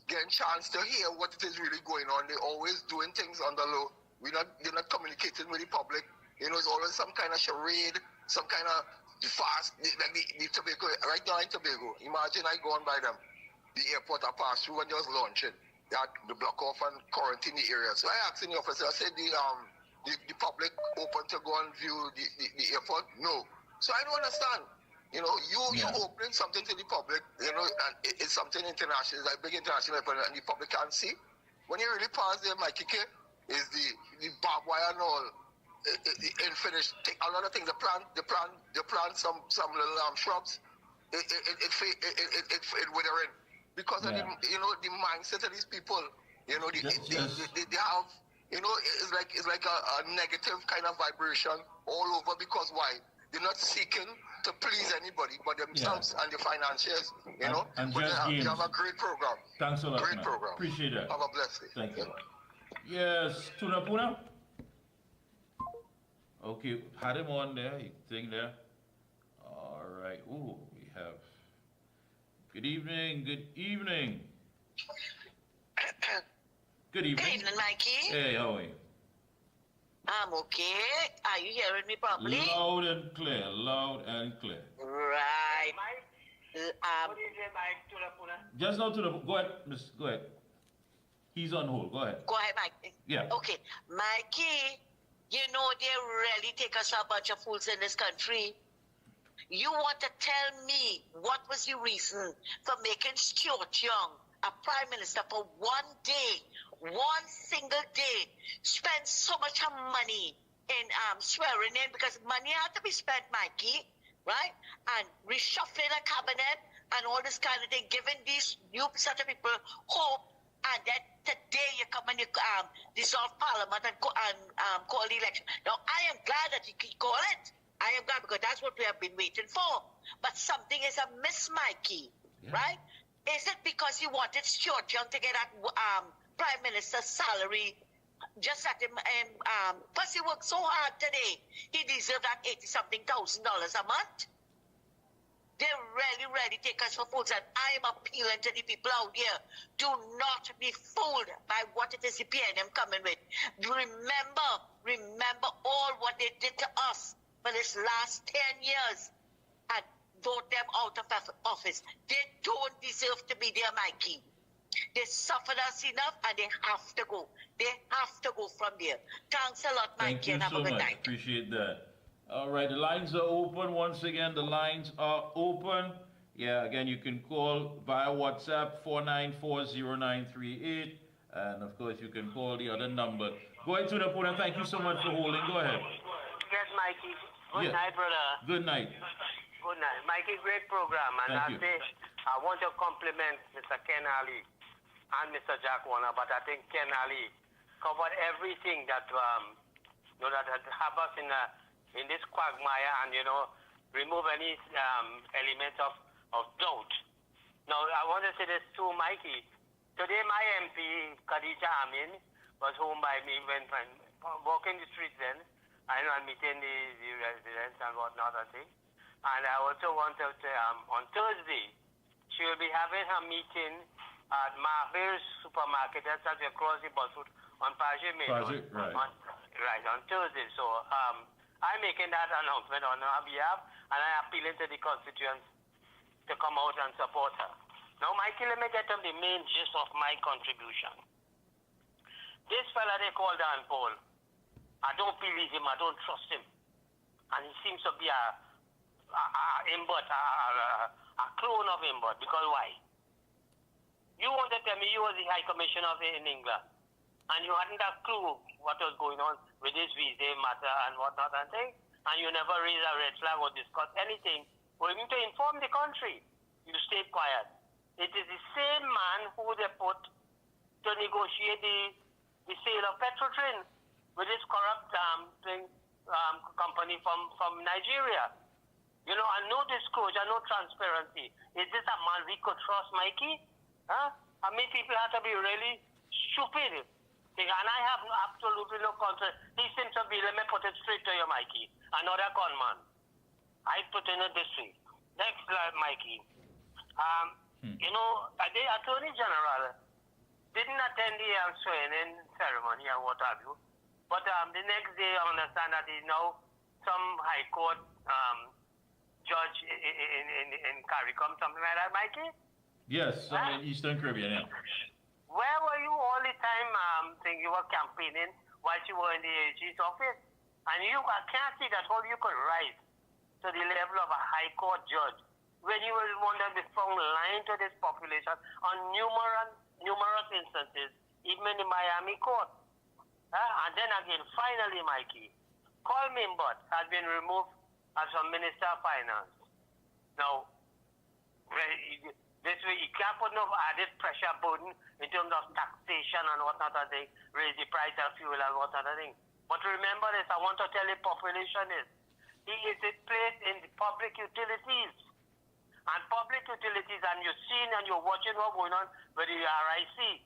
getting a chance to hear what it is really going on. They're always doing things on the low. They're not communicating with the public. It's always some kind of charade, some kind of fast, like the Tobago, right now in Tobago. Imagine I go on by them. The airport I passed through when they was launching. They had to block off and quarantine the area. So I asked the officer, I said, the public open to go and view the airport? No. So I don't understand. You're opening something to the public, and it's something international, it's like big international airport, and the public can't see. When you really pass there, Mickie, is the barbed wire and all. In finish, a lot of things. They plant some little shrubs. It withering because of the, the mindset of these people. They have, it's like a negative kind of vibration all over, because why? They're not seeking to please anybody but themselves and the financiers, And but just they have a great program. Thanks a lot, Great man. program. Appreciate that. Have a blessed day. Thank you. Yes, Tunapuna. Okay, had him on there, thing there. All right. Ooh, we have. Good evening. Good evening. Good evening. Good evening, Mikey. Hey, how are you? I'm okay. Are you hearing me properly? Loud and clear. Loud and clear. Right. What is your mic, Tunapuna? Just now to the. Go ahead, Miss. Go ahead. He's on hold. Go ahead. Go ahead, Mike. Yeah. Okay. Mikey, they really take us a bunch of fools in this country. You want to tell me what was your reason for making Stuart Young a prime minister for one day, one single day, spend so much money in swearing in, because money had to be spent, Mikey, right? And reshuffling a cabinet and all this kind of thing, giving these new set of people hope, and then today you come and you dissolve parliament and call the election. Now, I am glad that you can call it. I am glad, because that's what we have been waiting for. But something is amiss, Mikey, right? Is it because you wanted Stuart Young to get that prime minister's salary? Just at him, plus he worked so hard today. He deserved that $80-something thousand a month. They really take us for fools, and I am appealing to the people out here. Do not be fooled by what it is the PNM coming with. Remember all what they did to us for this last 10 years, and vote them out of office. They don't deserve to be there, Mikey. They suffered us enough, and they have to go. They have to go from there. Thanks a lot, Mikey, and have a good night. Appreciate that. All right, the lines are open. Once again, the lines are open. Yeah, again, you can call via WhatsApp 4940938, and of course, you can call the other number. Go ahead, Tunapuna. Thank you so much for holding. Go ahead. Yes, Mikey. Good night, brother. Good night. Good night. Mikey, great program. And I want to compliment Mr. Ken Ali and Mr. Jack Warner, but I think Ken Ali covered everything that that had have us in this quagmire, and remove any element of doubt. Now, I want to say this to Mikey. Today, my MP, Khadija Amin, was home by me when walking the streets then, and meeting the residents and whatnot, I think. And I also want to say, on Thursday, she will be having her meeting at Mahvir's supermarket, that's across the bus route on Paget Main Road. Right, on Thursday. So I'm making that announcement on her behalf, and I'm appealing to the constituents to come out and support her. Now, Mikey, let me get to the main gist of my contribution. This fella they call Dan Paul, I don't believe him, I don't trust him. And he seems to be a clone of Imbot, because why? You want to tell me you was the High Commissioner in England, and you hadn't a clue what was going on with this visa matter and whatnot and thing, and you never raised a red flag or discussed anything for him to inform the country. You stayed quiet. It is the same man who they put to negotiate the sale of Petrotrin with this corrupt company from Nigeria. And no disclosure, no transparency. Is this a man we could trust, Mikey? Huh? I mean, people have to be really stupid. And I have absolutely no confidence. He seems to be, let me put it straight to you, Mikey, another con man. I put in it this way. Next slide, Mikey. The Attorney General didn't attend the swearing-in ceremony or what have you. But the next day, I understand that he's now some High Court judge in CARICOM, something like that, Mikey? Yes, in Eastern Caribbean, yeah. Where were you all the time you were campaigning while you were in the AG's office? And I can't see that how you could rise to the level of a High Court judge when you were one that was found lying to this population on numerous instances, even in the Miami court. And then again, finally, Mikey, Col Mimbot has been removed as a Minister of Finance. Now, this way, he can't put no added pressure burden in terms of taxation and what other thing, raise the price of fuel and what other thing. But remember this, I want to tell the population this. He is placed in the public utilities. And public utilities, and you're seeing and you're watching what's going on with the RIC,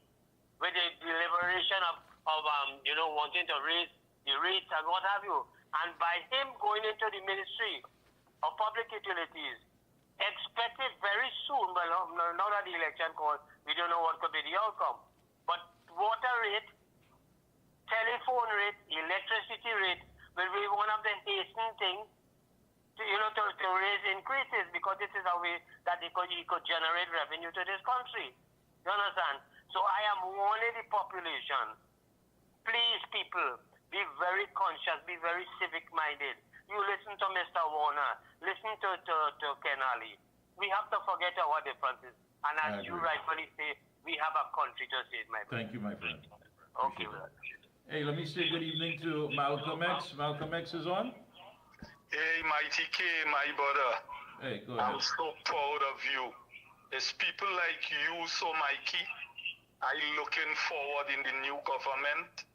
with the deliberation of wanting to raise the rates and what have you. And by him going into the Ministry of Public Utilities, expected very soon, well, now that the election call, we don't know what could be the outcome. But water rate, telephone rate, electricity rate will be one of the hastened things to raise increases, because this is a way that he could generate revenue to this country. You understand? So I am warning the population, please people, be very conscious, be very civic-minded. You listen to Mr. Warner, listen to Ken Ali. We have to forget our differences. And as you rightfully say, we have a country to save, my friend. Thank you, my friend. Okay, brother. Hey, let me say good evening to Malcolm X. Malcolm X is on. Hey, Mighty K, my brother. Hey, go ahead. I'm so proud of you. It's people like you, so Mikey, I looking forward in the new government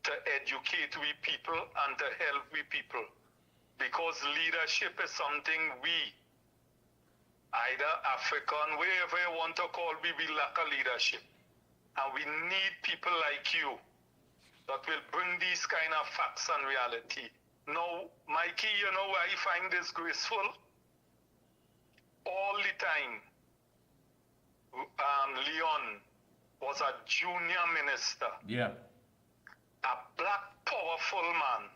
to educate we people and to help we people. Because leadership is something we, either African, wherever you want to call, we lack a leadership. And we need people like you that will bring these kind of facts and reality. Now, Mikey, you know why I find this graceful? All the time, Leon was a junior minister. Yeah. A black, powerful man.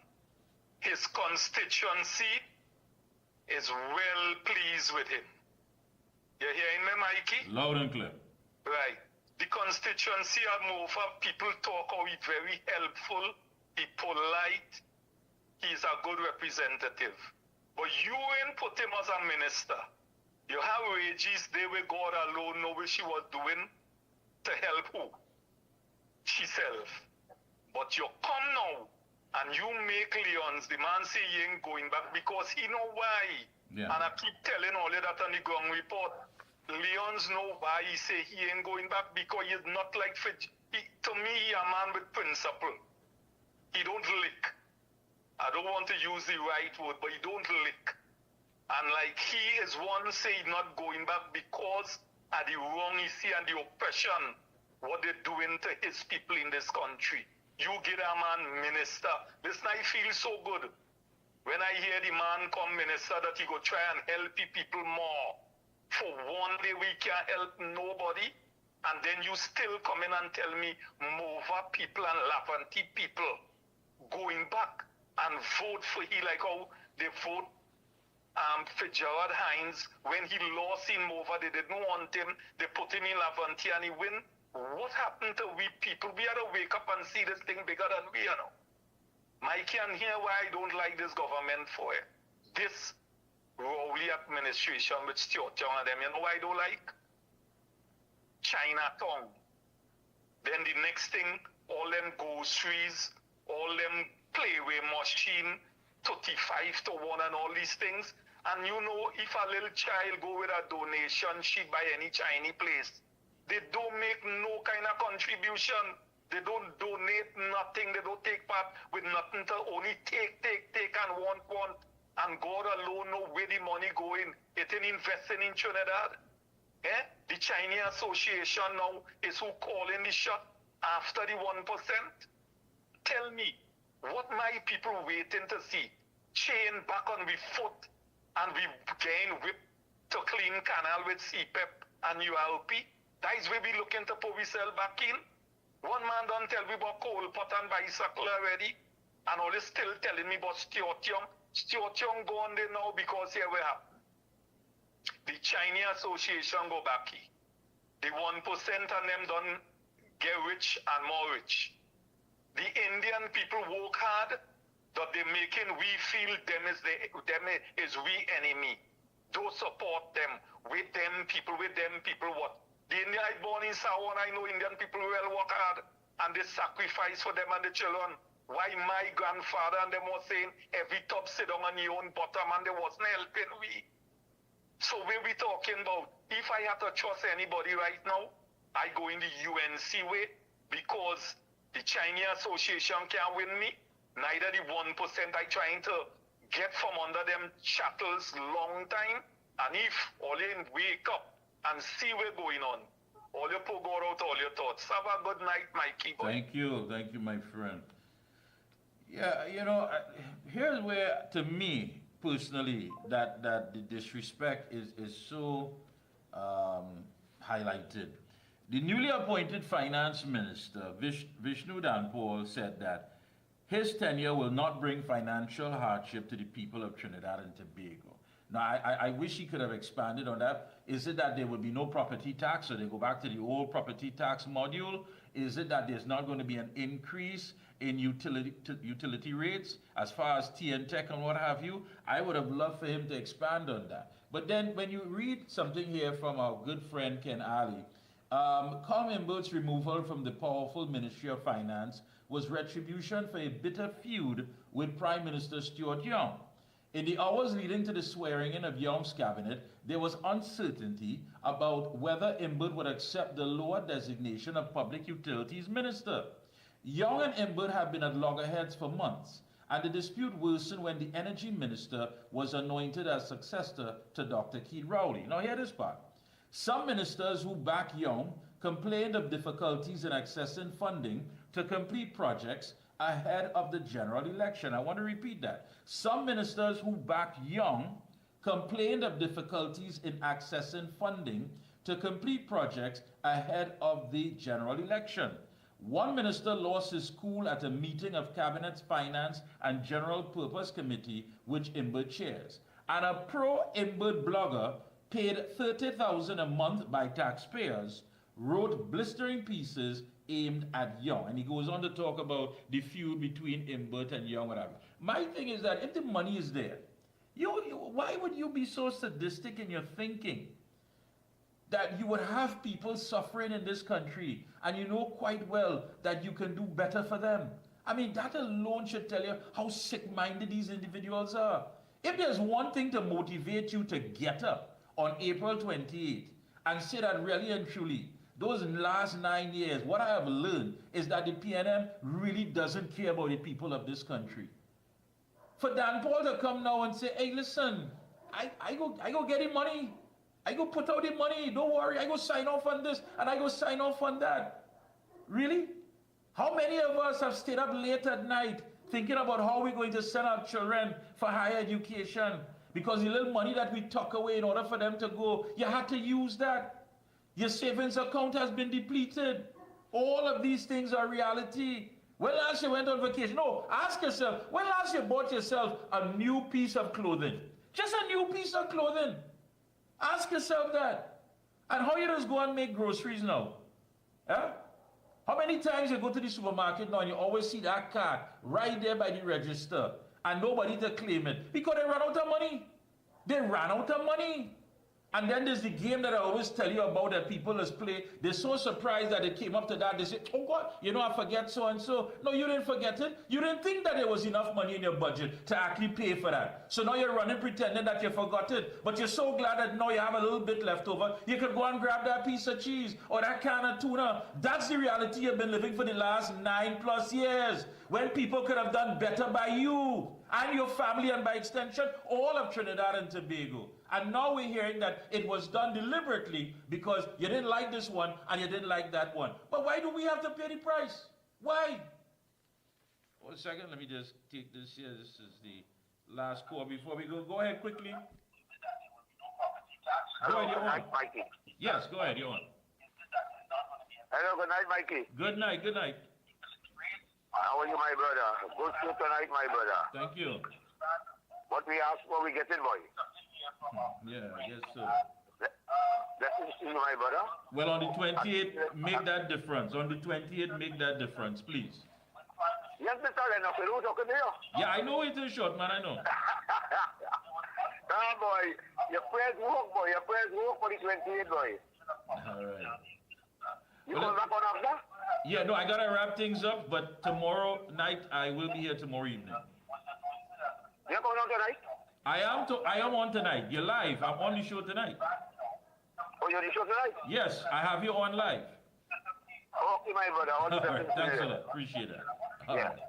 His constituency is well pleased with him. You hearing me, Mikey? Loud and clear. Right. The constituency of Mova, people talk how he's very helpful, he's polite, he's a good representative. But you ain't put him as a minister. You have wages there where God alone know what she was doing to help who? Sheself. But you come now and you make Leons, the man say he ain't going back because he know why. Yeah. And I keep telling all of that on the ground report. Leons know why he say he ain't going back because he's not like to me he a man with principle. He don't lick. I don't want to use the right word, but he don't lick. And like he is one say he's not going back because of the wrong he see and the oppression, what they're doing to his people in this country. You get a man minister. Listen, I feel so good when I hear the man come minister that he go try and help the people more. For one day we can't help nobody, and then you still come in and tell me Mova people and Lavanti people going back and vote for he like how they vote for Gerard Hines when he lost in Mova. They didn't want him. They put him in Lavanti and he win. What happened to we people? We had to wake up and see this thing bigger than we, you know. Mikey, and here why I don't like this government for it. This Rowley administration with Stuart Young and them, you know why I don't like? Chinatown. Then the next thing, all them groceries, all them playway machine, 35 to 1 and all these things. And you know, if a little child go with a donation, she buy any Chinese place, they don't make no kind of contribution. They don't donate nothing. They don't take part with nothing to only take and want. And God alone know where the money going. It ain't investing in Trinidad. The Chinese Association now is who calling the shot after the 1%. Tell me, what my people waiting to see? Chain back on we foot and we gain whip to clean canal with CPEP and ULP. That is where we looking to put ourselves back in. One man don't tell me about coal pot and bicycle already, and all is still telling me about Stuart Young. Stuart Young gone there now because here we have the Chinese Association go back here. The 1% and them done get rich and more rich. The Indian people work hard, that they making we feel them is we enemy. Don't support them. With them people what? The Indian I born in Sawan, I know Indian people well work hard. and they sacrifice for them and the children. Why my grandfather and them was saying every top sit down on your own bottom and they wasn't helping we. So where we talking about? If I have to trust anybody right now, I go in the UNC way because the Chinese Association can't win me. Neither the 1% I trying to get from under them shackles long time. And if all you wake up and see what's going on, all you pour out all your thoughts. Have a good night, Mikey. Thank you, my friend. Yeah, you know, here's where, to me personally, that the disrespect is so highlighted. The newly appointed finance minister, Vishnu Danpal, said that his tenure will not bring financial hardship to the people of Trinidad and Tobago. Now, I wish he could have expanded on that. Is it that there will be no property tax, so they go back to the old property tax module? Is it that there's not going to be an increase in utility rates as far as TNTech and what have you? I would have loved for him to expand on that. But then when you read something here from our good friend Ken Ali, Colm Imbert's removal from the powerful Ministry of Finance was retribution for a bitter feud with Prime Minister Stuart Young. In the hours leading to the swearing-in of Young's cabinet, there was uncertainty about whether Imbert would accept the lower designation of Public Utilities Minister. Young and Imbert have been at loggerheads for months, and the dispute worsened when the Energy Minister was anointed as successor to Dr. Keith Rowley. Now hear this part. Some ministers who back Young complained of difficulties in accessing funding to complete projects ahead of the general election. I want to repeat that. Some ministers who backed Young complained of difficulties in accessing funding to complete projects ahead of the general election. One minister lost his cool at a meeting of Cabinet's Finance and General Purpose Committee, which Imbert chairs. And a pro-Imbert blogger paid $30,000 a month by taxpayers wrote blistering pieces aimed at Young. And he goes on to talk about the feud between Imbert and Young, whatever. My thing is that if the money is there, why would you be so sadistic in your thinking that you would have people suffering in this country and you know quite well that you can do better for them? I mean, that alone should tell you how sick-minded these individuals are. If there's one thing to motivate you to get up on April 28th and say that really and truly, those last 9 years, what I have learned is that the PNM really doesn't care about the people of this country. For Danpal to come now and say, hey, listen, I go get the money. I go put out the money. Don't worry. I go sign off on this and I go sign off on that. Really? How many of us have stayed up late at night thinking about how we're going to send our children for higher education? Because the little money that we tuck away in order for them to go, you had to use that. Your savings account has been depleted. All of these things are reality. When last you went on vacation? No, ask yourself, when last you bought yourself a new piece of clothing? Just a new piece of clothing. Ask yourself that. And how you just go and make groceries now? Yeah? How many times you go to the supermarket now and you always see that card right there by the register and nobody to claim it? Because they ran out of money. They ran out of money. And then there's the game that I always tell you about that people just play. They're so surprised that it came up to that. They say, oh God, I forget so and so. No, you didn't forget it. You didn't think that there was enough money in your budget to actually pay for that. So now you're running pretending that you forgot it. But you're so glad that now you have a little bit left over. You could go and grab that piece of cheese or that can of tuna. That's the reality you've been living for the last 9+ years. When people could have done better by you and your family and by extension, all of Trinidad and Tobago. And now we're hearing that it was done deliberately because you didn't like this one and you didn't like that one. But why do we have to pay the price? Why? 1 second, let me just take this here. This is the last call before we go. Go ahead quickly. Go ahead, you're on. Mikey. Yes, go ahead, you're on. Hello, good night, Mikey. Good night, good night. How are you, my brother? Good show tonight, my brother. Thank you. What we ask for, we get it, boy. Yeah, I guess so. Blessings to you, my brother. Well, on the 28th, make that difference. On the 28th, make that difference, please. Yes, Mr. Lennox, who's talking to you? Yeah, I know it is short, man, I know. Boy, your prayers work, boy. Your prayers work for the 28th, boy. All right. You come back on after? Yeah, no, I gotta wrap things up, but tomorrow night, I will be here tomorrow evening. You're going on tonight? I am on tonight. You're live. I'm on the show tonight. Oh, you're on the show tonight? Yes, I have you on live. Okay, my brother. All the All best right, in the thanks a studio. lot. Appreciate that. All right.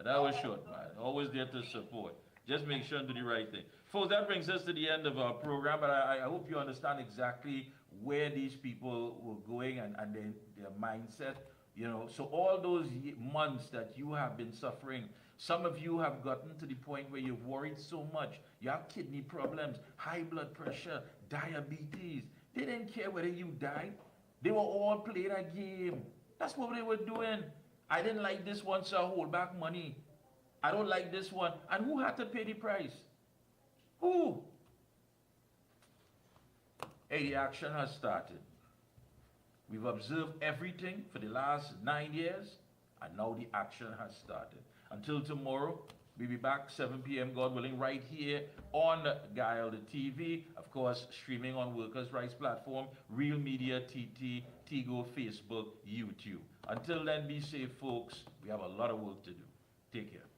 That was short, man. Always there to support. Just make sure to do the right thing. Folks, that brings us to the end of our program, but I hope you understand exactly where these people were going and their mindset. You know, so all those months that you have been suffering, some of you have gotten to the point where you've worried so much. You have kidney problems, high blood pressure, diabetes. They didn't care whether you died. They were all playing a game. That's what they were doing. I didn't like this one, so I hold back money. I don't like this one. And who had to pay the price? Who? Hey, the action has started. We've observed everything for the last 9 years, and now the action has started. Until tomorrow, we'll be back 7 p.m., God willing, right here on Guile the TV. Of course, streaming on Workers' Rights Platform, Real Media, TT, Tigo, Facebook, YouTube. Until then, be safe, folks. We have a lot of work to do. Take care.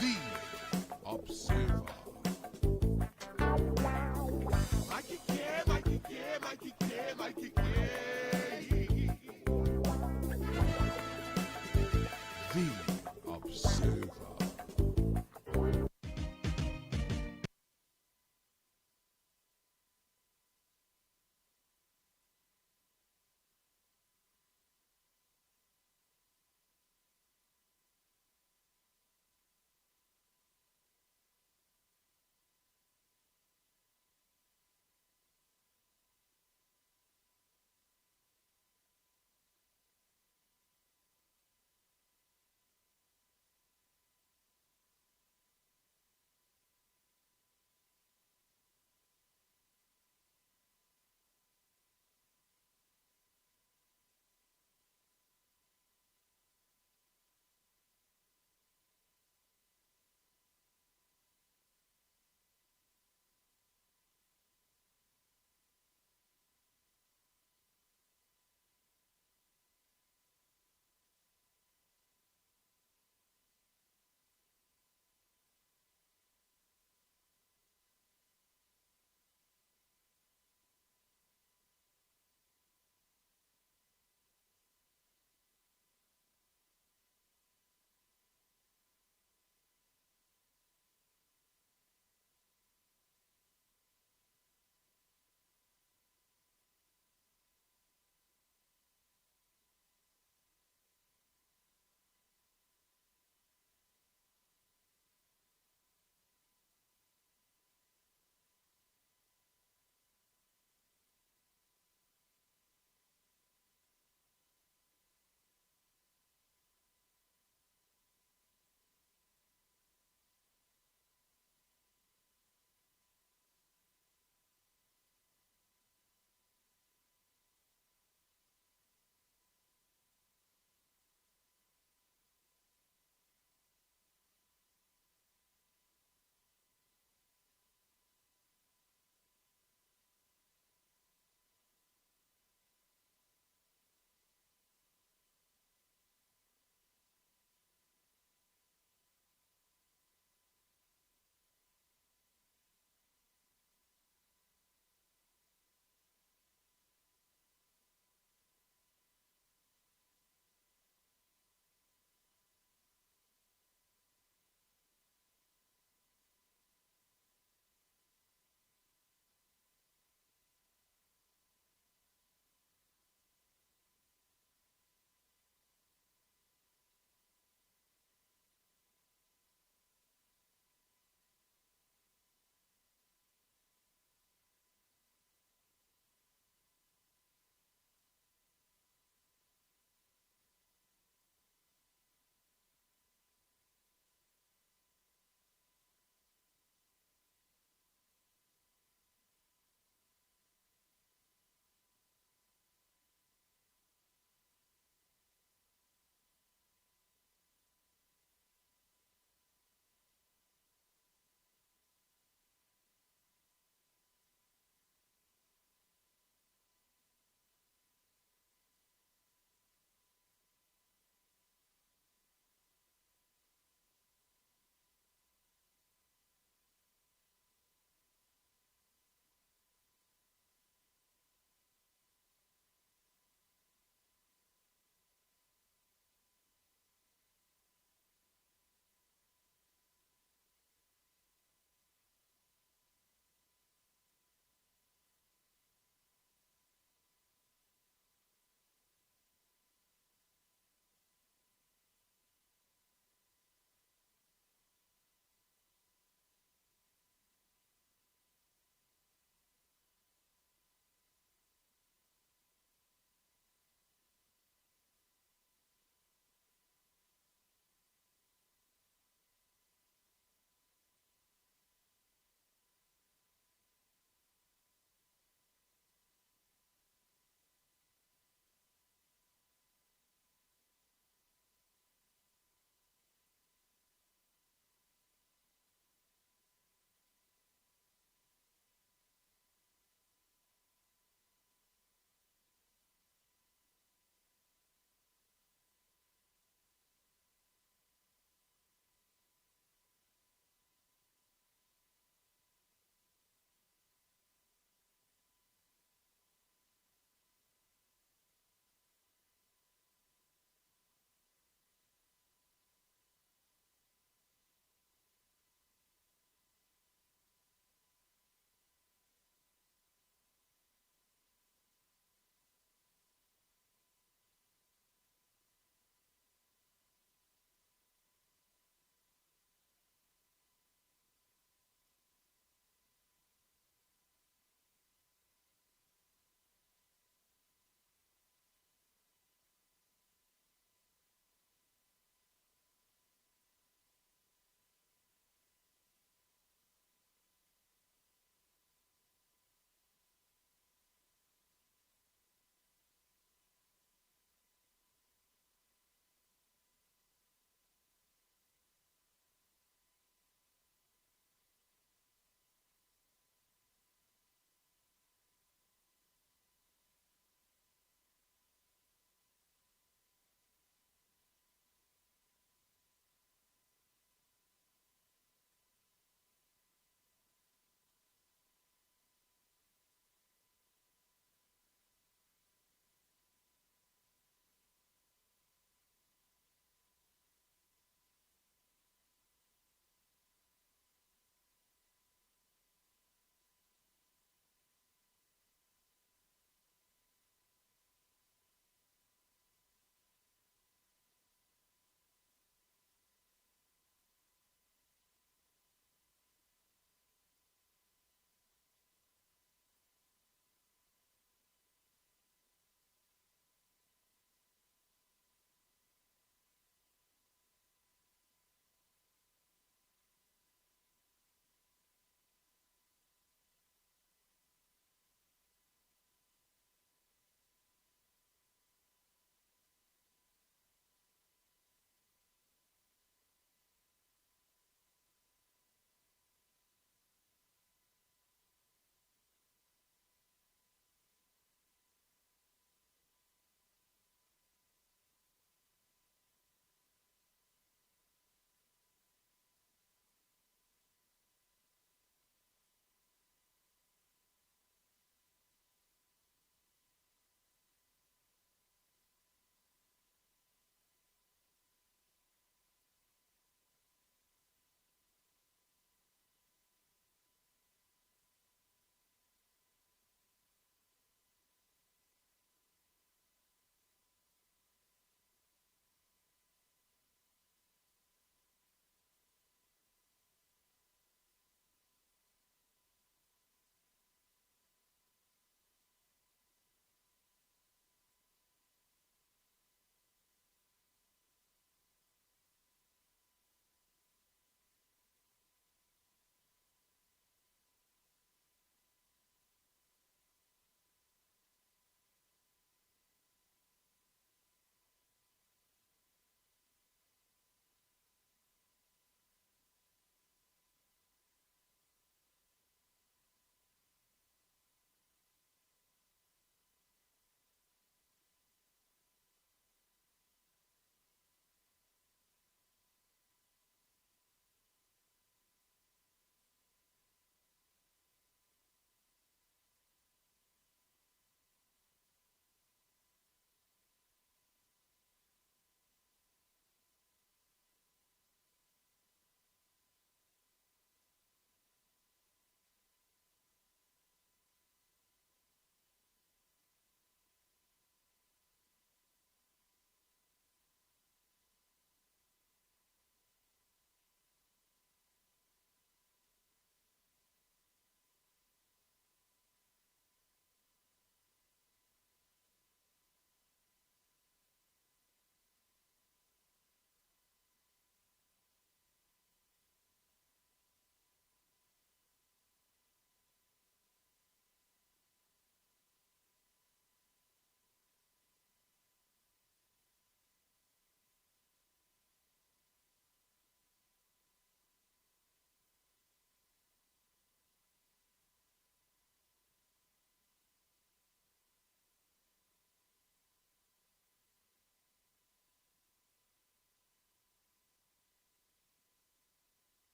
The Observer. Mickie care, Mickie care, Mickie care, Mickie care. The